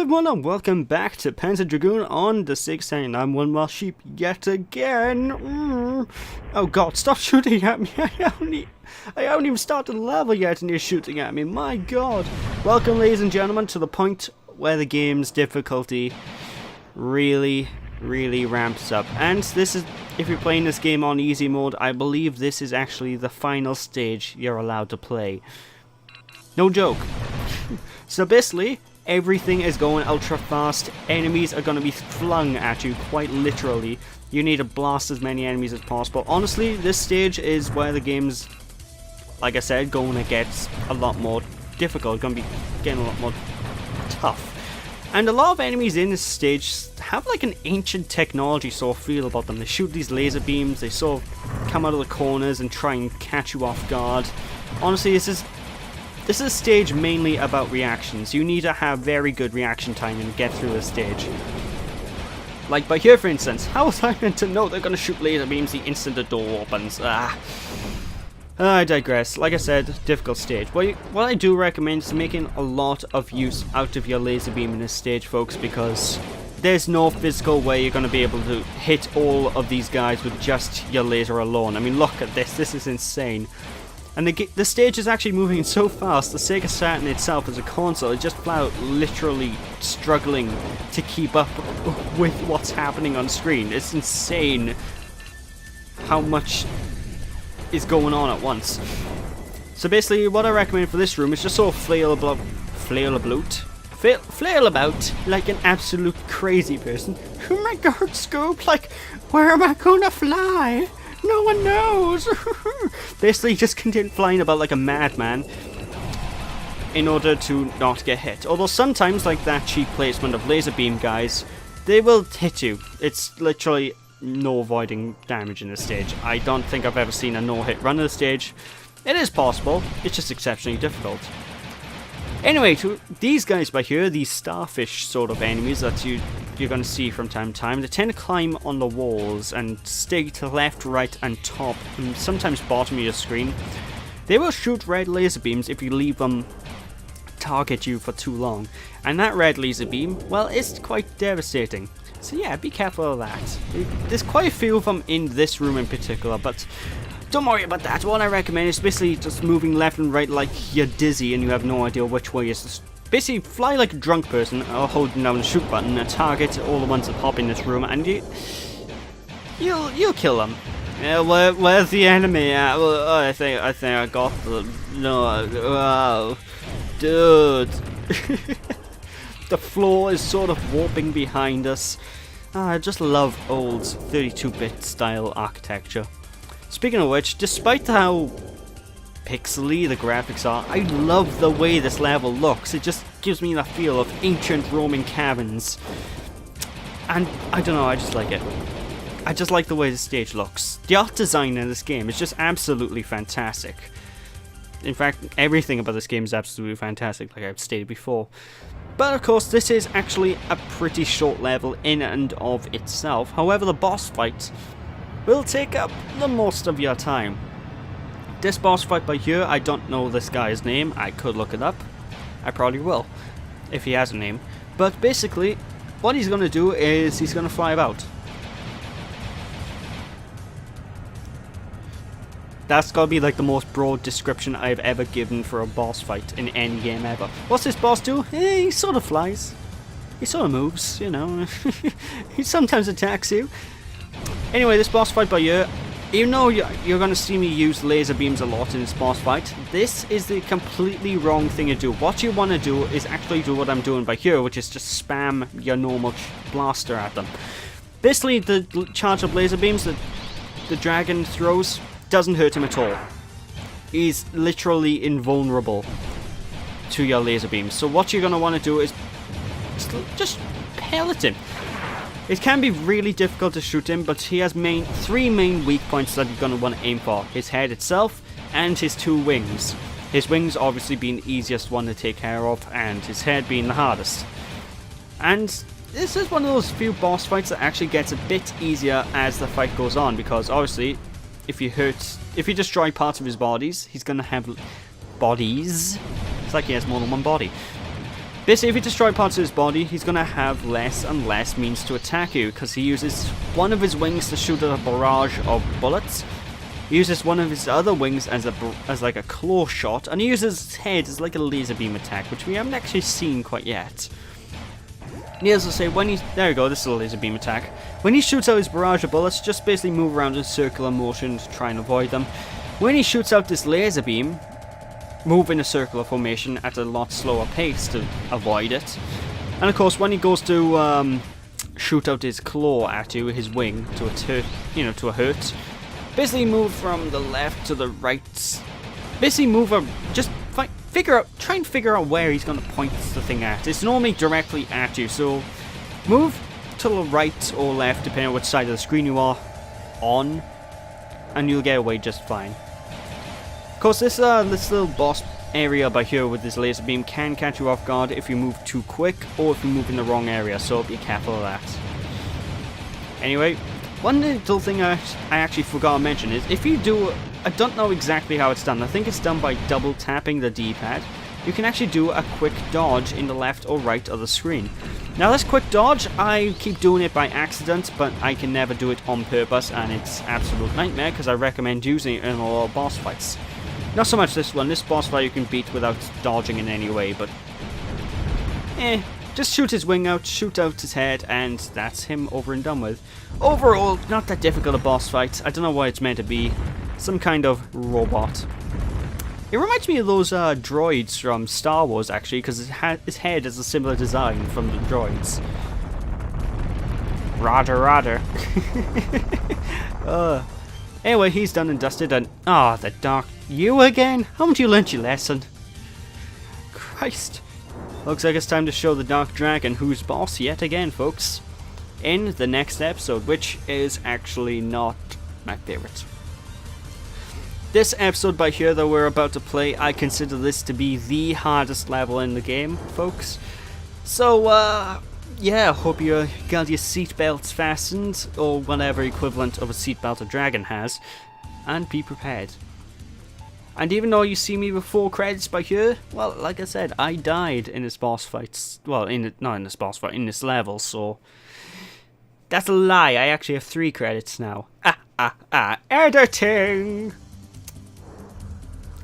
everyone and welcome back to Panzer Dragoon on the SEGA Saturn. I'm one more sheep yet again. Oh god, stop shooting at me. I haven't even started the level yet and you're shooting at me. My god. Welcome ladies and gentlemen to the point where the game's difficulty really ramps up. And this is, if you're playing this game on easy mode, I believe this is actually the final stage you're allowed to play. No joke. So basically, everything is going ultra fast. Enemies are going to be flung at you, quite literally. You need to blast as many enemies as possible. Honestly, this stage is where the game's, like I said, going to get a lot more difficult. Going to be getting a lot more tough. And a lot of enemies in this stage have like an ancient technology sort of feel about them. They shoot these laser beams, they sort of come out of the corners and try and catch you off guard. Honestly, this is a stage mainly about reactions. You need to have very good reaction time and get through this stage. Like by here for instance, how was I meant to know they're gonna shoot laser beams the instant the door opens? I digress. Like I said, difficult stage. What I do recommend is making a lot of use out of your laser beam in this stage, folks, because there's no physical way you're going to be able to hit all of these guys with just your laser alone. I mean, look at this. This is insane. And the stage is actually moving so fast, the SEGA Saturn itself as a console is just flat out literally struggling to keep up with what's happening on screen. It's insane how much is going on at once. So basically what I recommend for this room is just sort of flail about like an absolute crazy person. Oh my god, Scoop, like, where am I gonna fly? No one knows. Basically just continue flying about like a madman in order to not get hit. Although sometimes, like that cheap placement of laser beam guys, they will hit you. It's literally no avoiding damage in this stage. I don't think I've ever seen a no-hit run of the stage. It is possible, it's just exceptionally difficult. Anyway, to these guys by here, these starfish sort of enemies that you're going to see from time to time, they tend to climb on the walls and stay to left, right and top, and sometimes bottom of your screen. They will shoot red laser beams if you leave them target you for too long, and that red laser beam, well, it's quite devastating. So yeah, be careful of that. There's quite a few of them in this room in particular, but don't worry about that. What I recommend is basically just moving left and right like you're dizzy and you have no idea which way is. Just basically fly like a drunk person or holding down the shoot button and target all the ones that pop in this room, and you'll kill them. Where's the enemy at? Well, I think I got the no. Dude. The floor is sort of warping behind us. I just love old 32-bit style architecture. Speaking of which, despite how pixely the graphics are, I love the way this level looks. It just gives me the feel of ancient Roman caverns. And I don't know, I just like it. I just like the way the stage looks. The art design in this game is just absolutely fantastic. In fact, everything about this game is absolutely fantastic, like I've stated before. But of course, this is actually a pretty short level in and of itself. However, the boss fight will take up the most of your time. This boss fight by here, I don't know this guy's name. I could look it up. I probably will, if he has a name. But basically, what he's going to do is he's going to fly about. That's gotta be like the most broad description I've ever given for a boss fight in any game ever. What's this boss do? He sort of flies. He sort of moves, you know. He sometimes attacks you. Anyway, this boss fight by here, even though you're gonna see me use laser beams a lot in this boss fight, this is the completely wrong thing to do. What you want to do is actually do what I'm doing by here, which is just spam your normal blaster at them. Basically, the charge of laser beams that the dragon throws doesn't hurt him at all. He's literally invulnerable to your laser beams. So what you're going to want to do is just pellet him. It can be really difficult to shoot him, but he has three main weak points that you're going to want to aim for. His head itself and his two wings. His wings obviously being the easiest one to take care of, and his head being the hardest. And this is one of those few boss fights that actually gets a bit easier as the fight goes on, because obviously if you destroy parts of his bodies, he's gonna have bodies. It's like he has more than one body. Basically, if you destroy parts of his body, he's going to have less and less means to attack you, because he uses one of his wings to shoot a barrage of bullets. He uses one of his other wings as like a claw shot, and he uses his head as like a laser beam attack, which we haven't actually seen quite yet. Needless to say, when there we go, this is a laser beam attack. When he shoots out his barrage of bullets, just basically move around in circular motion to try and avoid them. When he shoots out this laser beam, move in a circular formation at a lot slower pace to avoid it. And of course, when he goes to shoot out his claw at you, his wing, to a hurt, basically move from the left to the right. Basically move try and figure out where he's going to point the thing at. It's normally directly at you, so move to the right or left depending on which side of the screen you are on, and you'll get away just fine. Of course, this little boss area by here with this laser beam can catch you off guard if you move too quick or if you move in the wrong area, so be careful of that. Anyway, one little thing I actually forgot to mention is if you do, I don't know exactly how it's done, I think it's done by double tapping the D-pad, you can actually do a quick dodge in the left or right of the screen. Now this quick dodge, I keep doing it by accident, but I can never do it on purpose, and it's absolute nightmare because I recommend using it in a lot of boss fights. Not so much this one, this boss fight you can beat without dodging in any way, but just shoot his wing out, shoot out his head, and that's him over and done with. Overall, not that difficult a boss fight. I don't know what it's meant to be. Some kind of robot. It reminds me of those droids from Star Wars, actually, because his head has a similar design from the droids. Roger. Anyway, he's done and dusted, and the Dark. You again? Haven't you learnt your lesson? Christ. Looks like it's time to show the Dark Dragon who's boss yet again, folks. In the next episode, which is actually not my favorite. This episode by here that we're about to play, I consider this to be the hardest level in the game, folks. So, yeah, hope you got your seatbelts fastened, or whatever equivalent of a seatbelt a dragon has, and be prepared. And even though you see me with 4 credits by here, well, like I said, I died in this boss fight. Well, not in this boss fight, in this level, so that's a lie. I actually have 3 credits now. Editing!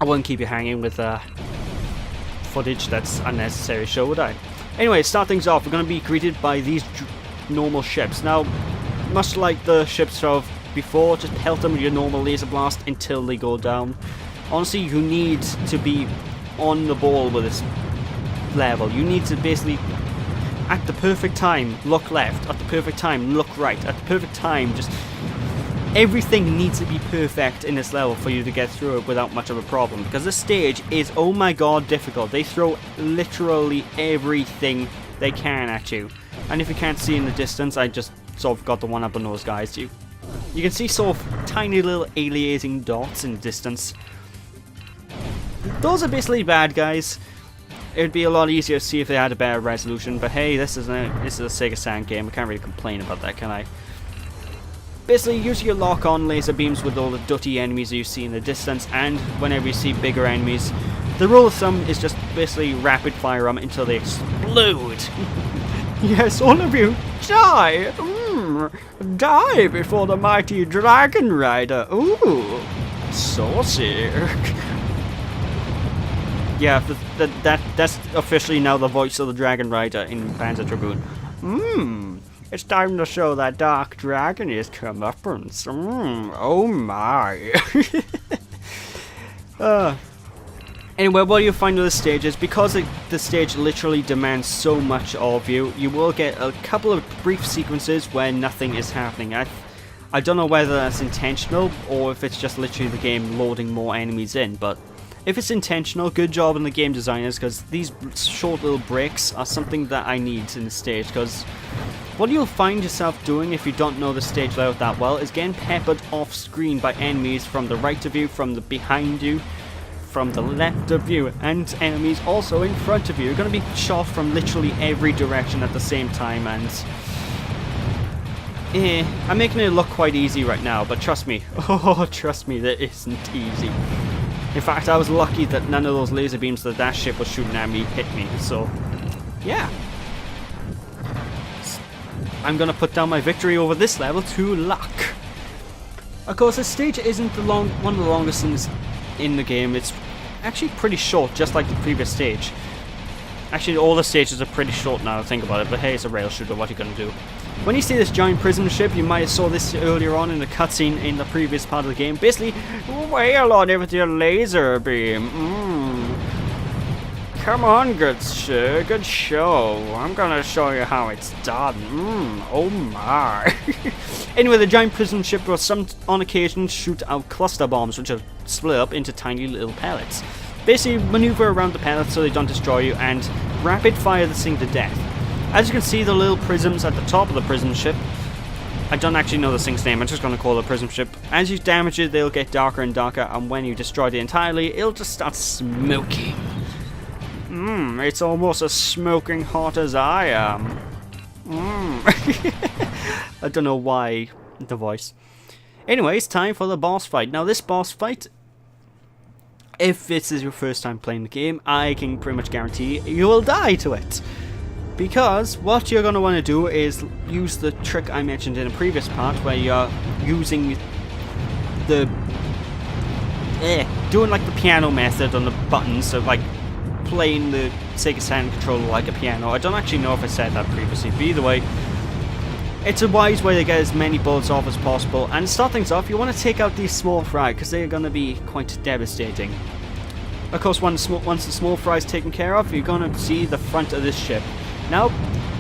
I wouldn't keep you hanging with footage that's unnecessary, show would I? Anyway, to start things off, we're going to be greeted by these normal ships. Now, much like the ships of before, just pelt them with your normal laser blast until they go down. Honestly, you need to be on the ball with this level. You need to basically, at the perfect time, look left. At the perfect time, look right. At the perfect time, just everything needs to be perfect in this level for you to get through it without much of a problem. Because this stage is, oh my god, difficult. They throw literally everything they can at you. And if you can't see in the distance, I just sort of got the one up on those guys. You can see sort of tiny little aliasing dots in the distance. Those are basically bad guys. It would be a lot easier to see if they had a better resolution, but hey, this is a SEGA Saturn game. I can't really complain about that, can I? Basically, use your lock-on laser beams with all the dutty enemies you see in the distance, and whenever you see bigger enemies, the rule of thumb is just basically rapid fire them until they explode. Yes, all of you, die! Die before the mighty Dragon Rider. Ooh, saucy. Yeah, that's officially now the voice of the Dragon Rider in Panzer Dragoon. It's time to show that Dark Dragon his comeuppance. Oh my. Anyway, what you'll find with this stage is because the stage literally demands so much of you, you will get a couple of brief sequences where nothing is happening. I don't know whether that's intentional or if it's just literally the game loading more enemies in, but if it's intentional, good job on the game designers, because these short little breaks are something that I need in the stage, because what you'll find yourself doing if you don't know the stage layout that well is getting peppered off screen by enemies from the right of you, from the behind you, from the left of you, and enemies also in front of you. You're going to be shot from literally every direction at the same time, and I'm making it look quite easy right now, but trust me, trust me, that isn't easy. In fact, I was lucky that none of those laser beams that ship was shooting at me hit me, so yeah. I'm gonna put down my victory over this level to luck. Of course, this stage isn't one of the longest things in the game. It's actually pretty short, just like the previous stage. Actually, all the stages are pretty short now, think about it, but hey, it's a rail shooter, what are you gonna do? When you see this giant prison ship, you might have saw this earlier on in the cutscene in the previous part of the game. Basically, wail on it with your laser beam. Come on, good sir, good show. I'm gonna show you how it's done. Oh my. Anyway, the giant prison ship will on occasion shoot out cluster bombs, which are split up into tiny little pellets. Basically, maneuver around the pellets so they don't destroy you, and rapid fire this thing to death. As you can see, the little prisms at the top of the prison ship, I don't actually know this thing's name, I'm just going to call it a prism ship. As you damage it, they'll get darker and darker, and when you destroy it entirely, it'll just start smoking. It's almost as smoking hot as I am. I don't know why the voice. Anyway, it's time for the boss fight. Now, this boss fight, if this is your first time playing the game, I can pretty much guarantee you will die to it. Because what you're going to want to do is use the trick I mentioned in a previous part, where you're using the doing like the piano method on the buttons, so like playing the SEGA Saturn controller like a piano. I don't actually know if I said that previously, but either way, it's a wise way to get as many bullets off as possible. And to start things off, you want to take out these small fry, because they're going to be quite devastating. Of course, once the small fry is taken care of, you're going to see the front of this ship. Now,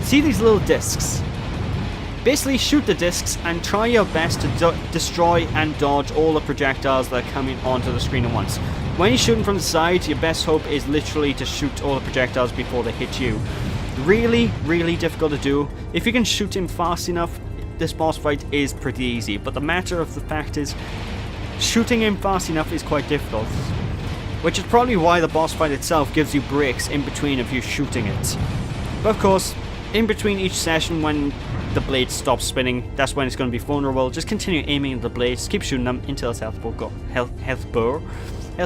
see these little discs? Basically, shoot the discs and try your best to destroy and dodge all the projectiles that are coming onto the screen at once. When you're shooting from the side, your best hope is literally to shoot all the projectiles before they hit you. Really, really difficult to do. If you can shoot him fast enough, this boss fight is pretty easy. But the matter of the fact is, shooting him fast enough is quite difficult. Which is probably why the boss fight itself gives you breaks in between of you shooting it. But of course, in between each session, when the blade stops spinning, that's when it's going to be vulnerable. Just continue aiming at the blades, keep shooting them until its health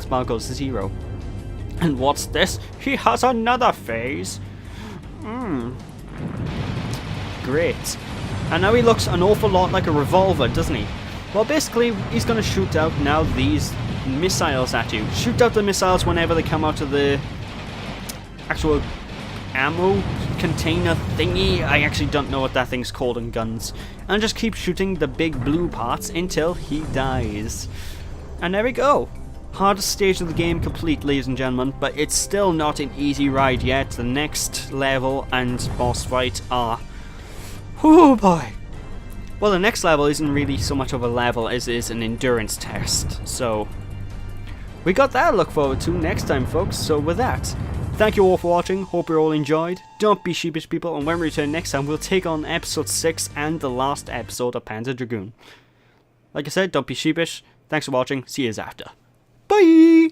bar goes to 0. And what's this? He has another phase. Great. And now he looks an awful lot like a revolver, doesn't he? Well, basically, he's going to shoot out now these missiles at you. Shoot out the missiles whenever they come out of the actual ammo container thingy. I actually don't know what that thing's called in guns. And just keep shooting the big blue parts until he dies. And there we go. Hardest stage of the game complete, ladies and gentlemen, but it's still not an easy ride yet. The next level and boss fight are... oh boy. Well, the next level isn't really so much of a level as it is an endurance test. So, we got that to look forward to next time, folks. So with that, thank you all for watching, hope you all enjoyed. Don't be sheepish, people, and when we return next time, we'll take on episode 6 and the last episode of Panzer Dragoon. Like I said, don't be sheepish. Thanks for watching, see you after. Bye!